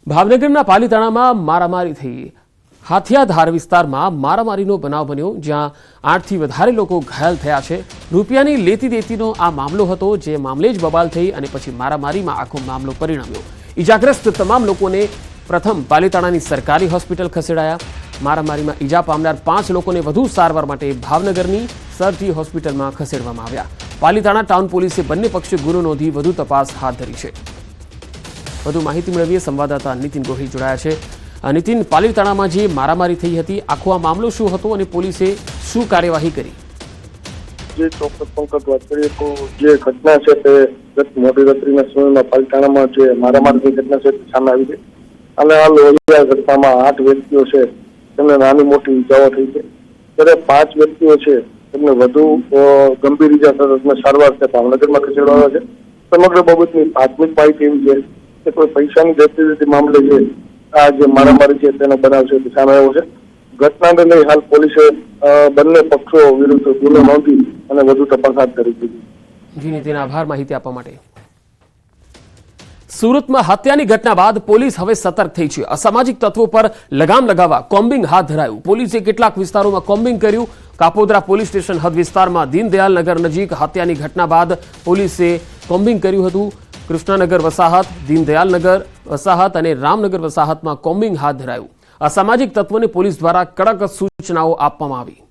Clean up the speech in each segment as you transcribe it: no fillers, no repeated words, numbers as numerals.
ભાવનગરના પાલીતાણામાં મારામારી થઈ। હાથિયાધાર વિસ્તારમાં મારામારીનો બનાવ બન્યો, જ્યાં 8 થી વધારે લોકો ઘાયલ થયા છે। રૂપિયાની લેતી દેતીનો આ મામલો હતો, જે મામલે જ બબાલ થઈ અને પછી મારામારીમાં આખો મામલો પરિણમ્યો। ઈજાગ્રસ્ત તમામ લોકોને પ્રથમ પાલીતાણાની સરકારી હોસ્પિટલ ખસેડાયા। મારામારીમાં ઈજા પામનાર 5 લોકોને વધુ સારવાર માટે ભાવનગરની સરટી હોસ્પિટલમાં ખસેડવામાં આવ્યા। પાલીતાણા ટાઉન પોલીસે બંને પક્ષે ગુનો નોંધી વધુ તપાસ હાથ ધરી છે। વધુ માહિતી મેળવીએ સંવાદદાતા નીતિન ગોહિલ જોડાયા છે। નીતિન, પાલીતાણામાં જે મારામારી થઈ હતી, આખો આ મામલો શું હતો અને પોલીસે શું કાર્યવાહી કરી? જે ચોક્કસ પંકજ વાત કરીએ તો જે ઘટના છે તે ગત મોડી રાત્રિના સમયમાં પાલીતાણામાં જે મારામારીની ઘટના છે તે સામે આવી છે અને આ લોહીયા ઘટનામાં 8 વ્યક્તિઓ છે તેમને નાની મોટી ઈજાઓ થઈ છે, ત્યારે 5 વ્યક્તિઓ છે તેમને વધુ ગંભીર ઈજા થતા સારવાર છે ભાવનગરમાં ખસેડવામાં છે। સમગ્ર બાબતની પ્રાથમિક માહિતી એવી છે કે કોઈ પૈસાની લેતી મામલે છે આ જે મારામારી છે તેનો બનાવ છે તે સામે આવ્યો છે। ઘટનાને લઈ હાલ પોલીસે બંને પક્ષો વિરુદ્ધ ગુનો નોંધી અને વધુ તપાસ હાથ ધરી છે। જી નીતિન, આભાર માહિતી આપવા માટે। સુરતમાં હત્યાની ઘટના બાદ પોલીસ હવે સતર્ક થઈ છે। અસામાજિક તત્વો પર લગામ લગાવવા કોમ્બિંગ હાથ ધરાયું। પોલીસે કેટલાક વિસ્તારોમાં કોમ્બિંગ કર્યું। કાપોદ્રા પોલીસ સ્ટેશન હદ વિસ્તારમાં દીનદયાલ નગર નજીક હત્યાની ઘટના બાદ પોલીસે કોમ્બિંગ કર્યું હતું। કૃષ્ણનગર વસાહત, દીનદયાલ નગર વસાહત અને રામનગર વસાહતમાં કોમ્બિંગ હાથ ધરાયું। અસામાજિક તત્વોને પોલીસ દ્વારા કડક સૂચનાઓ આપવામાં આવી।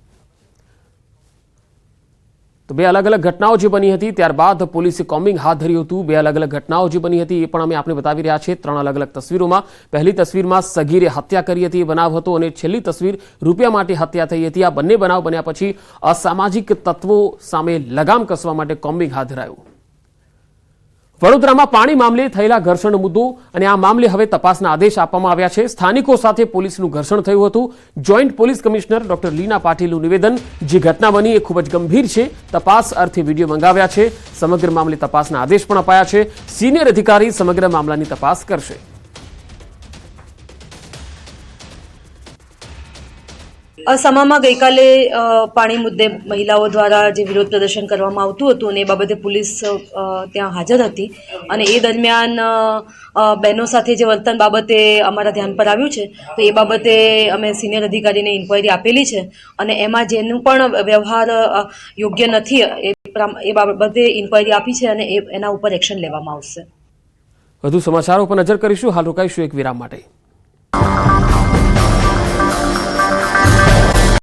તો 2 અલગ અલગ ઘટનાઓ જે બની હતી ત્યારબાદ પોલીસે કોમ્બિંગ હાથ ધર્યું હતું। 2 અલગ અલગ ઘટનાઓ જે બની હતી એ પણ અમે આપને બતાવી રહ્યા છીએ 3 અલગ અલગ તસવીરોમાં। પહેલી તસવીરમાં સગીરે હત્યા કરી હતી એ બનાવ હતો અને છેલ્લી તસવીર રૂપિયા માટે હત્યા થઈ હતી। આ બંને બનાવ બન્યા પછી અસામાજિક તત્વો સામે લગામ કસવા માટે કોમ્બિંગ હાથ ધરાયું। વડોદરામાં પાણી મામલે થયેલા ઘર્ષણનો મુદ્દો અને આ મામલે હવે તપાસના આદેશ આપવામાં આવ્યા છે। સ્થાનિકો સાથે પોલીસનું ઘર્ષણ થયું હતું। જોઈન્ટ પોલીસ કમિશનર ડોક્ટર લીના પાટીલનું નિવેદન, જે ઘટના બની એ ખૂબ જ ગંભીર છે, તપાસ અર્થે વિડીયો મંગાવ્યા છે। સમગ્ર મામલે તપાસના આદેશ પણ અપાયા છે। સિનિયર અધિકારી સમગ્ર મામલાની તપાસ કરશે। અસમામાં ગઈકાલે પાણી મુદ્દે મહિલાઓ દ્વારા જે વિરોધ પ્રદર્શન કરવામાં આવતું હતું અને એ બાબતે પોલીસ ત્યાં હાજર હતી અને એ દરમિયાન બહેનો સાથે જે વર્તન બાબતે અમારા ધ્યાન પર આવ્યું છે, તો એ બાબતે અમે સિનિયર અધિકારીને ઇન્ક્વાયરી આપેલી છે અને એમાં જેનું પણ વ્યવહાર યોગ્ય નથી એ બાબતે ઇન્ક્વાયરી આપી છે અને એના ઉપર એક્શન લેવામાં આવશે। વધુ સમાચારો પર નજર કરીશું। હાલ રોકાઈશું એક વિરામ માટે।